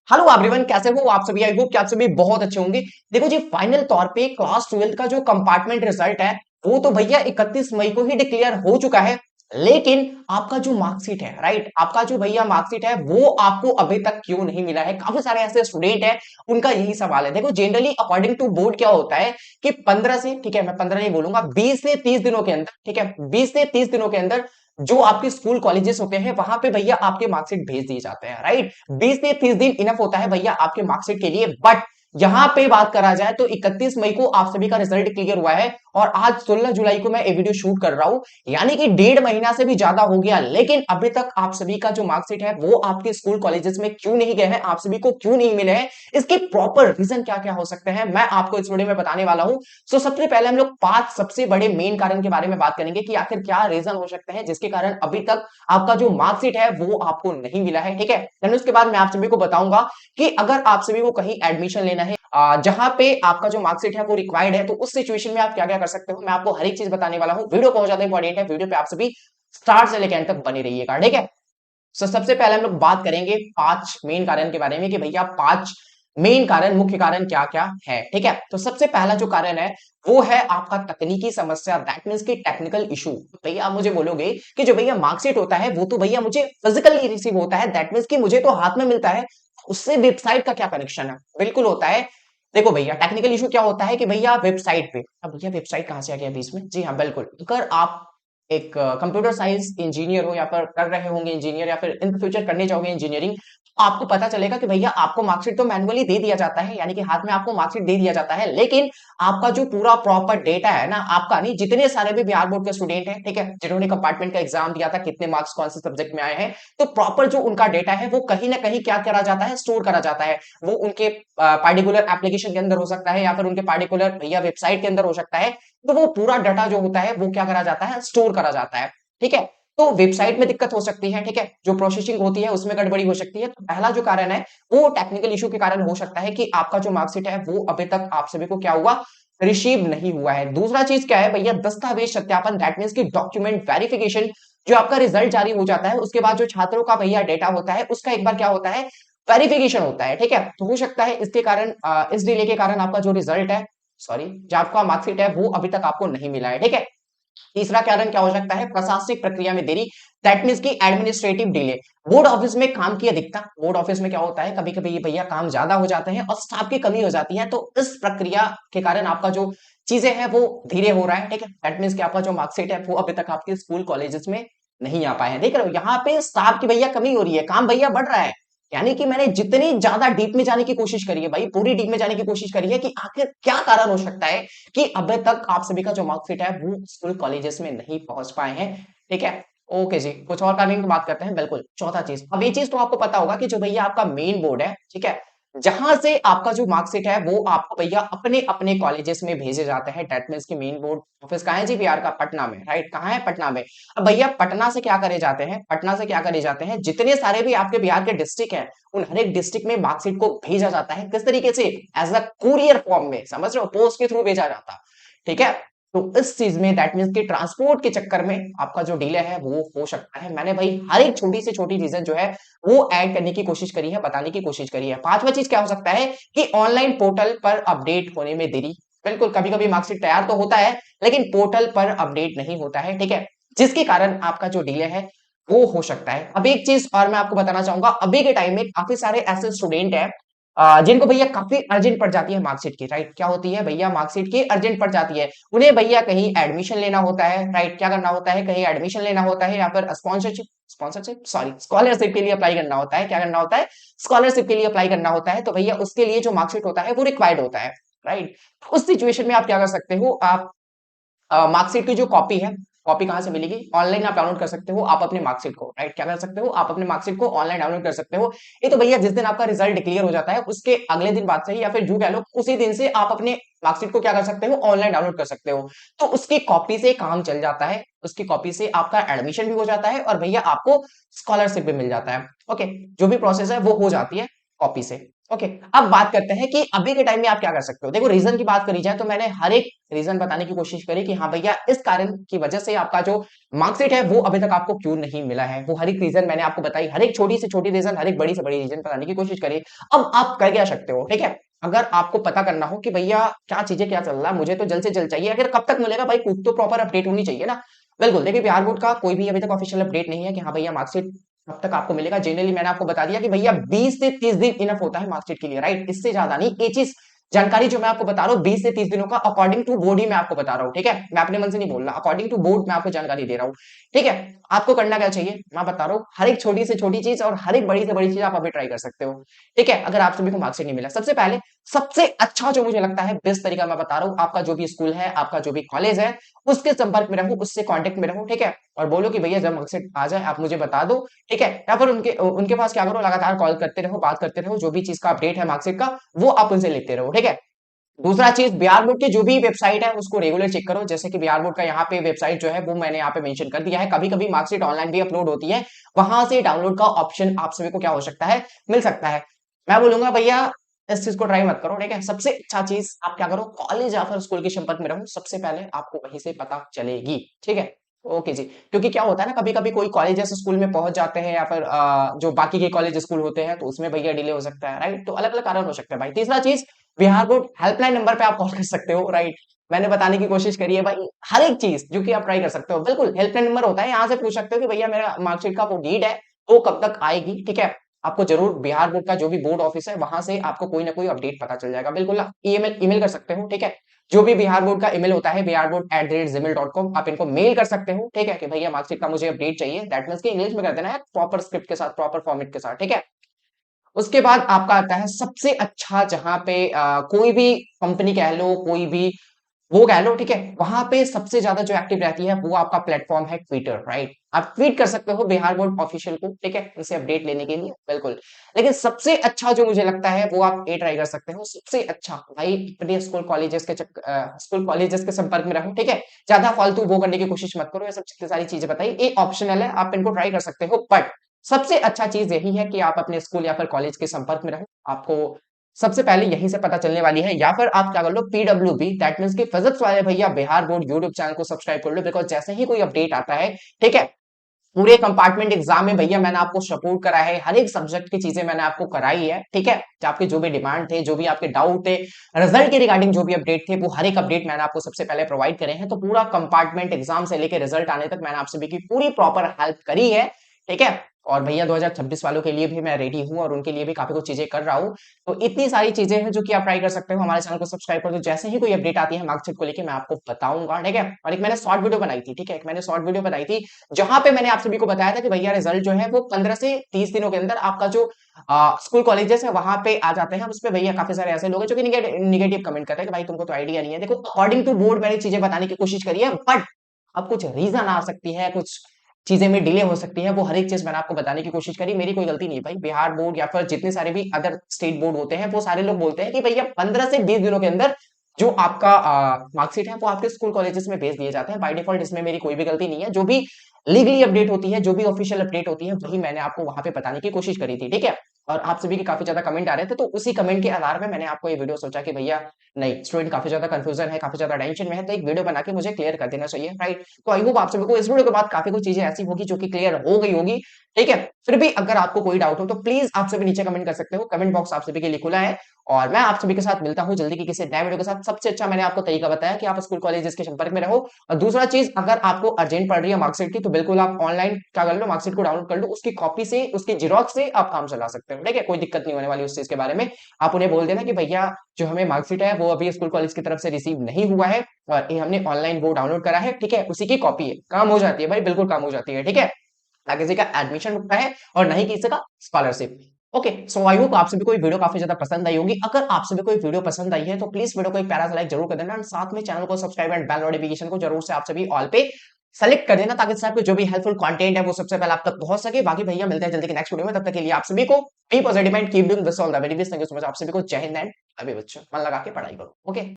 Hello everyone, कैसे हो आप सभी। आई होप कि आप सभी बहुत अच्छे होंगे। देखो जी, फाइनल तौर पे क्लास 12 का जो कंपार्टमेंट रिजल्ट है वो तो भैया 31 मई को ही डिक्लेयर हो चुका है। लेकिन आपका जो मार्कशीट है, राइट, आपका जो भैया मार्कशीट है वो आपको अभी तक क्यों नहीं मिला है। काफी सारे ऐसे स्टूडेंट हैं, उनका यही सवाल है। देखो, जनरली अकॉर्डिंग टू बोर्ड क्या होता है कि 15 से, ठीक है, मैं 15 नहीं बोलूंगा, 20 से 30 दिनों के अंदर, ठीक है, 20 से 30 दिनों के अंदर जो आपके स्कूल कॉलेजेस होते हैं वहां पे भैया आपके मार्कशीट भेज दिए जाते हैं, राइट। 20 से 30 दिन इनफ होता है भैया आपके मार्कशीट के लिए। बट यहां पे बात करा जाए तो 31 मई को आप सभी का रिजल्ट क्लियर हुआ है और आज 16 जुलाई को मैं ये वीडियो शूट कर रहा हूं, यानी कि 1.5 महीना से भी ज्यादा हो गया। लेकिन अभी तक आप सभी का जो मार्कशीट है वो आपके स्कूल कॉलेजेस में क्यों नहीं गए हैं, आप सभी को क्यों नहीं मिले हैं, इसके प्रॉपर रीजन क्या क्या हो सकते हैं मैं आपको इस वीडियो में बताने वाला हूं। सो सबसे पहले हम लोग 5 सबसे बड़े मेन कारण के बारे में बात करेंगे कि आखिर क्या रीजन हो सकते हैं जिसके कारण अभी तक आपका जो मार्कशीट है वो आपको नहीं मिला है, ठीक है। देन उसके बाद मैं आप सभी को बताऊंगा कि अगर आप सभी को कहीं एडमिशन लेना है जहां पे आपका जो मार्कशीट है वो रिक्वायर्ड है, तो उस सिचुएशन में आप क्या क्या कर सकते हो, मैं आपको हर एक चीज बताने वाला हूं। वीडियो बहुत ज्यादा इंपॉर्टेंट है, वीडियो पे आप सभी स्टार्ट से लेकर एंड तक बने रहिएगा, ठीक है। सो सबसे पहले हम लोग बात करेंगे 5 मेन कारण के बारे में कि भैया 5 मेन कारण, मुख्य कारण क्या क्या है, ठीक है। तो सबसे पहला जो कारण है वो है आपका तकनीकी समस्या, दैट मींस की टेक्निकल इशू। भैया आप मुझे बोलोगे कि जो भैया मार्कशीट होता है वो तो भैया मुझे फिजिकली रिसीव होता है, दैट मींस कि मुझे तो हाथ में मिलता है, उससे वेबसाइट का क्या कनेक्शन है। बिल्कुल होता है। देखो भैया, टेक्निकल इशू क्या होता है कि भैया वेबसाइट पे, अब भैया वेबसाइट कहां से आ गया बीच में, जी हाँ बिल्कुल, अगर आप एक कंप्यूटर साइंस इंजीनियर हो या फिर कर रहे होंगे इंजीनियर या फिर इन फ्यूचर करने जाओगे इंजीनियरिंग, आपको पता चलेगा कि भैया आपको मार्कशीट तो मैनुअली दे दिया जाता है, यानी कि हाथ में आपको मार्कशीट दे दिया जाता है, लेकिन आपका जो पूरा प्रॉपर डेटा है ना, आपका नहीं, जितने सारे भी बिहार बोर्ड के स्टूडेंट हैं, ठीक है, जिन्होंने कंपार्टमेंट का एग्जाम दिया था, कितने मार्क्स कौन से सब्जेक्ट में आए हैं, तो प्रॉपर जो उनका डेटा है वो कहीं ना कहीं क्या करा जाता है, स्टोर करा जाता है। वो उनके पार्टिकुलर एप्लीकेशन के अंदर हो सकता है या फिर उनके पार्टिकुलर भैया वेबसाइट के अंदर हो सकता है। तो वो पूरा डाटा जो होता है वो क्या करा जाता है, स्टोर करा जाता है, ठीक है। तो वेबसाइट में दिक्कत हो सकती है, ठीक है, जो प्रोसेसिंग होती है उसमें गड़बड़ी हो सकती है। तो पहला जो कारण है वो टेक्निकल इशू के कारण हो सकता है कि आपका जो मार्कशीट है वो अभी तक आप सभी को क्या हुआ, रिसीव नहीं हुआ है। दूसरा चीज क्या है भैया, दस्तावेज सत्यापन, दैट मींस की डॉक्यूमेंट वेरिफिकेशन। जो आपका रिजल्ट जारी हो जाता है उसके बाद जो छात्रों का भैया डेटा होता है उसका एक बार क्या होता है, वेरिफिकेशन होता है, ठीक है। तो हो सकता है इसके कारण, इस डिले के कारण आपका जो रिजल्ट है, सॉरी, जो आपका मार्कशीट है वो अभी तक आपको नहीं मिला है, ठीक है। तीसरा कारण क्या हो सकता है, प्रशासनिक प्रक्रिया में देरी, दैट मींस की एडमिनिस्ट्रेटिव डिले। बोर्ड ऑफिस में काम की अधिकता, बोर्ड ऑफिस में क्या होता है कभी कभी ये भैया काम ज्यादा हो जाते हैं और स्टाफ की कमी हो जाती है, तो इस प्रक्रिया के कारण आपका जो चीजें हैं वो धीरे हो रहा है, ठीक है। दैट मींस कि आपका जो मार्कशीट है वो अभी तक आपके स्कूल कॉलेजेस में नहीं आ पाए हैं। देख रहे हो यहाँ पे स्टाफ की भैया कमी हो रही है, काम भैया बढ़ रहा है। यानी कि मैंने जितनी ज्यादा डीप में जाने की कोशिश करी है भाई, पूरी डीप में जाने की कोशिश करी है कि आखिर क्या कारण हो सकता है कि अभी तक आप सभी का जो मार्कशीट है वो स्कूल कॉलेजेस में नहीं पहुंच पाए हैं, ठीक है। ओके जी, कुछ और कारण की बात करते हैं। बिल्कुल, चौथा चीज, अब ये चीज तो आपको पता होगा कि जो भैया आपका मेन बोर्ड है, ठीक है, जहां से आपका जो मार्कशीट है वो आपको भैया अपने अपने कॉलेजेस में भेजे जाते हैं। दैट मींस की मेन बोर्ड ऑफिस कहाँ है जी, बिहार का पटना में, राइट, कहाँ है, पटना में। अब भैया पटना से क्या करे जाते हैं, पटना से क्या करे जाते हैं, जितने सारे भी आपके बिहार के डिस्ट्रिक्ट हैं उन हर एक डिस्ट्रिक्ट में मार्कशीट को भेजा जाता है, किस तरीके से, एज अ कुरियर फॉर्म में, समझ रहे हो, पोस्ट के थ्रू भेजा जाता, ठीक है। तो इस चीज में दैट मींस कि ट्रांसपोर्ट के चक्कर में आपका जो डिले है वो हो सकता है। मैंने भाई हर एक छोटी से छोटी रीजन जो है वो ऐड करने की कोशिश करी है, बताने की कोशिश करी है। पांचवा चीज क्या हो सकता है कि ऑनलाइन पोर्टल पर अपडेट होने में देरी। बिल्कुल, कभी कभी मार्कशीट तैयार तो होता है लेकिन पोर्टल पर अपडेट नहीं होता है, ठीक है, जिसके कारण आपका जो डिले है वो हो सकता है। अब एक चीज और मैं आपको बताना चाहूंगा, अभी के टाइम में काफी सारे ऐसे स्टूडेंट हैं जिनको भैया काफी अर्जेंट पड़ जाती है मार्कशीट की, राइट, क्या होती है भैया, मार्कशीट की अर्जेंट पड़ जाती है। उन्हें भैया कहीं एडमिशन लेना होता है, राइट, क्या करना होता है, कहीं एडमिशन लेना होता है या फिर स्पॉन्सरशिप, स्पॉन्सरशिप सॉरी, स्कॉलरशिप के लिए अप्लाई करना होता है, क्या करना होता है, स्कॉलरशिप के लिए अप्लाई करना होता है। तो भैया उसके लिए जो मार्कशीट होता है वो रिक्वायर्ड होता है, राइट। उस सिचुएशन में आप क्या कर सकते हो, आप मार्कशीट की जो कॉपी है, कॉपी कहां से मिलेगी, ऑनलाइन आप डाउनलोड कर सकते हो आप अपने मार्कशीट को, राइट, क्या कर सकते हो, आप अपने मार्कशीट को ऑनलाइन डाउनलोड कर सकते हो। ये तो भैया जिस दिन आपका रिजल्ट डिक्लेयर हो जाता है उसके अगले दिन बाद से ही या फिर जो कह लो उसी दिन से आप अपने मार्कशीट को क्या कर सकते हो, ऑनलाइन डाउनलोड कर सकते हो। तो उसकी कॉपी से काम चल जाता है, उसकी कॉपी से आपका एडमिशन भी हो जाता है और भैया आपको स्कॉलरशिप भी मिल जाता है। ओके, जो भी प्रोसेस है वो हो जाती है कॉपी से। ओके, अब बात करते हैं कि अभी के टाइम में आप क्या कर सकते हो। देखो रीजन की बात करी जाए तो मैंने हर एक रीजन बताने की कोशिश करी कि हाँ भैया इस कारण की वजह से आपका जो मार्कशीट है वो अभी तक आपको क्यों नहीं मिला है। वो हर एक रीजन मैंने आपको बताई, हर एक छोटी से छोटी रीजन, हर एक बड़ी से बड़ी रीजन बताने की कोशिश करी। अब आप कर क्या सकते हो, ठीक है। अगर आपको पता करना हो कि भैया क्या चीजें क्या चल रहा है, मुझे तो जल्द से जल्द चाहिए, अगर कब तक मिलेगा भाई, कुछ तो प्रॉपर अपडेट होनी चाहिए ना। बिल्कुल, देखिए बिहार बोर्ड का कोई भी अभी तक ऑफिशियल अपडेट नहीं है कि हाँ भैया मार्कशीट कब तक आपको मिलेगा। जनरली मैंने आपको बता दिया कि भैया 20 से 30 दिन इनफ होता है मार्कशीट के लिए, राइट, इससे ज्यादा नहीं। ये चीज जानकारी जो मैं आपको बता रहा हूँ 20 से 30 दिनों का अकॉर्डिंग टू बोर्ड ही मैं आपको बता रहा हूँ, ठीक है। मैं अपने मन से नहीं बोल रहा, अकॉर्डिंग टू बोर्ड मैं आपको जानकारी दे रहा हूँ, ठीक है। आपको करना क्या चाहिए मैं बता रहा हूँ, हर एक छोटी से छोटी चीज और हर एक बड़ी से बड़ी चीज आप अभी ट्राई कर सकते हो, ठीक है। अगर आप सभी को मार्कशीट नहीं मिला, सबसे पहले सबसे अच्छा जो मुझे लगता है बेस्ट तरीका मैं बता रहा हूँ, आपका जो भी स्कूल है, आपका जो भी कॉलेज है, उसके संपर्क में रहो, उससे कांटेक्ट में रहो, ठीक है। और बोलो कि भैया जब मार्कशीट आ जाए आप मुझे बता दो, ठीक है। या फिर उनके उनके पास क्या करो, लगातार कॉल करते रहो, बात करते रहो, जो भी चीज का अपडेट है मार्कशीट का वो आप उनसे लेते रहो, ठीक है। दूसरा चीज, बिहार बोर्ड की जो भी वेबसाइट है उसको रेगुलर चेक करो। जैसे कि बिहार बोर्ड का यहाँ पे वेबसाइट जो है वो मैंने यहाँ पे मेंशन कर दिया है। कभी कभी मार्कशीट ऑनलाइन भी अपलोड होती है, वहां से डाउनलोड का ऑप्शन आप सभी को क्या हो सकता है, मिल सकता है। मैं बोलूंगा भैया इस चीज को ट्राई मत करो, ठीक है। सबसे अच्छा चीज आप क्या करो, कॉलेज या फिर स्कूल के संपर्क में रहो, सबसे पहले आपको वहीं से पता चलेगी, ठीक है। ओके जी, क्योंकि क्या होता है ना, कभी कभी कोई कॉलेज जैसे स्कूल में पहुंच जाते हैं या फिर जो बाकी के कॉलेज स्कूल होते हैं तो उसमें भैया डिले हो सकता है, राइट। तो अलग अलग कारण हो सकता है भाई। तीसरा चीज, बिहार बोर्ड हेल्पलाइन नंबर पे आप कॉल कर सकते हो, राइट। मैंने बताने की कोशिश करी है भाई, हर एक चीज जो कि आप ट्राई कर सकते हो, बिल्कुल हेल्पलाइन नंबर होता है, यहाँ से पूछ सकते हो कि भैया मेरा मार्कशीट का वो नीड है वो कब तक आएगी, ठीक है। आपको जरूर बिहार बोर्ड का जो भी बोर्ड ऑफिस है वहां से आपको कोई ना कोई अपडेट पता चल जाएगा, बिल्कुल। आप ईमेल ईमेल कर सकते हो, ठीक है। जो भी बिहार बोर्ड का ईमेल होता है biharboard@gmail.com, आप इनको मेल कर सकते हो, ठीक है, कि भैया मार्कशीट का मुझे अपडेट चाहिए। दैट मीन्स कि इंग्लिश में कर देना है, प्रॉपर स्क्रिप्ट के साथ, प्रॉपर फॉर्मेट के साथ, ठीक है। उसके बाद आपका आता है सबसे अच्छा, जहां पे कोई भी कंपनी कह लो, कोई भी वो कह लो, ठीक है, वहां पे सबसे ज्यादा जो एक्टिव रहती है वो आपका प्लेटफॉर्म है ट्विटर, राइट। आप ट्वीट कर सकते हो बिहार बोर्ड ऑफिशियल को, ठीक है, इनसे अपडेट लेने के लिए, बिल्कुल। लेकिन सबसे अच्छा जो मुझे लगता है वो आप ये ट्राई कर सकते हो, सबसे अच्छा भाई, अपने स्कूल कॉलेजेस के स्कूल कॉलेजेस के संपर्क में रहो, ठीक है। ज्यादा फालतू वो करने की कोशिश मत करो, ये सब जितनी सारी चीजें बताई ये ऑप्शनल है, आप इनको ट्राई कर सकते हो, बट सबसे अच्छा चीज यही है कि आप अपने स्कूल या फिर कॉलेज के संपर्क में रहो। आपको सबसे पहले यहीं से पता चलने वाली है। या फिर आप क्या कर लो, पीडब्ल्यूबी, दैट मींस कि फिजिक्स वाले भैया बिहार बोर्ड यूट्यूब चैनल को सब्सक्राइब कर लो, बिकॉज जैसे ही कोई अपडेट आता है, ठीक है, पूरे कंपार्टमेंट एग्जाम में भैया मैंने आपको सपोर्ट करा है, हर एक सब्जेक्ट की चीजें मैंने आपको कराई है, ठीक है। आपके जो भी डिमांड थे, जो भी आपके डाउट थे, रिजल्ट के रिगार्डिंग जो भी अपडेट थे, वो हर एक अपडेट मैंने आपको सबसे पहले प्रोवाइड करे हैं। तो पूरा कंपार्टमेंट एग्जाम से लेकर रिजल्ट आने तक मैंने आप सभी की पूरी प्रॉपर हेल्प करी है, ठीक है। और भैया 2026 वालों के लिए भी मैं रेडी हूँ और उनके लिए भी काफी कुछ चीजें कर रहा हूँ। तो इतनी सारी चीजें हैं जो कि आप ट्राई कर सकते हो। हमारे चैनल को सब्सक्राइब कर दो, जैसे ही कोई अपडेट आती है मार्कशीट को लेकर मैं आपको बताऊंगा, ठीक है। और एक मैंने शॉर्ट वीडियो बनाई थी, ठीक है, एक मैंने शॉर्ट वीडियो बनाई थी जहां पे मैंने आप सभी को बताया था कि भैया रिजल्ट जो है वो 15 से 30 दिनों के अंदर आपका जो स्कूल कॉलेजेस है वहां पे आ जाते हैं। उसपे भैया काफी सारे ऐसे लोग हैं जो कि निगेटिव कमेंट करते हैं कि भाई तुमको तो आइडिया नहीं है। देखो अकॉर्डिंग टू बोर्ड मैंने चीजें बताने की कोशिश करी है, बट अब कुछ रीजन आ सकती है, कुछ चीजें में डिले हो सकती है, वो हर एक चीज मैंने आपको बताने की कोशिश करी, मेरी कोई गलती नहीं भाई। बिहार बोर्ड या फिर जितने सारे भी अदर स्टेट बोर्ड होते हैं वो सारे लोग बोलते हैं कि भैया 15 से 20 दिनों के अंदर जो आपका मार्कशीट है वो आपके स्कूल कॉलेजेस में भेज दिए जाते हैं बाय डिफॉल्ट। इसमें मेरी कोई भी गलती नहीं है। जो भी लीगली अपडेट होती है, जो भी ऑफिशियल अपडेट होती है, वही मैंने आपको वहां पे बताने की कोशिश करी थी, ठीक है। और आप सभी के काफी ज्यादा कमेंट आ रहे थे, तो उसी कमेंट के आधार में मैंने आपको ये वीडियो सोचा कि भैया नहीं, स्टूडेंट काफी ज्यादा कंफ्यूजन है, काफी ज्यादा टेंशन में है, तो एक वीडियो बना के मुझे क्लियर कर देना चाहिए, राइट। तो आई होप आप सभी को इस वीडियो के बाद काफी कुछ चीजें ऐसी होगी जो कि क्लियर हो गई होगी, ठीक है। फिर भी अगर आपको कोई डाउट हो तो प्लीज आप सभी नीचे कमेंट कर सकते हो, कमेंट बॉक्स आप सभी के लिए खुला है। और मैं आप सभी के साथ मिलता हूं जल्दी की किसी नए वीडियो के साथ। सबसे अच्छा मैंने आपको तरीका बताया कि आप स्कूल कॉलेजेस के संपर्क में रहो। और दूसरा चीज, अगर आपको अर्जेंट पड़ रही है मार्कशीट की, तो बिल्कुल आप ऑनलाइन क्या कर लो, मार्कशीट को डाउनलोड कर लो, उसकी कॉपी से, उसकी जीरोक्स से आप काम चला सकते हो, ठीक है। कोई दिक्कत नहीं होने वाली उस चीज के बारे में। आप उन्हें बोल देना कि भैया जो हमें मार्कशीट है वो अभी स्कूल कॉलेज की तरफ से रिसीव नहीं हुआ है और ये हमने ऑनलाइन वो डाउनलोड करा है, ठीक है, उसी की कॉपी है, काम हो जाती है भाई, बिल्कुल काम हो जाती है, ठीक है। ना किसी का एडमिशन रुकता है और ना ही किसी का scholarship. Okay, so I hope आप सभी को ये वीडियो काफी ज्यादा पसंद आई होगी। अगर आप सभी को ये वीडियो पसंद आई है तो प्लीज वीडियो को एक प्यारा सा लाइक जरूर कर देना, एंड साथ में चैनल को सब्सक्राइब एंड बेल नोटिफिकेशन को जरूर से आप सभी ऑल पे सेलेक्ट कर देना, ताकि साहब जो भी हेल्पफुल कंटेंट है वो सबसे पहले आप तक पहुंच सके। बाकी भैया मिलते हैं जल्दी के नेक्स्ट वीडियो में, तब तक के लिए आप सभी को be positive and keep doing this all the very best. Thank you so much, आप सभी को जय हिंद एंड अभी बच्चों मन लगा के पढ़ाई करो। ओके।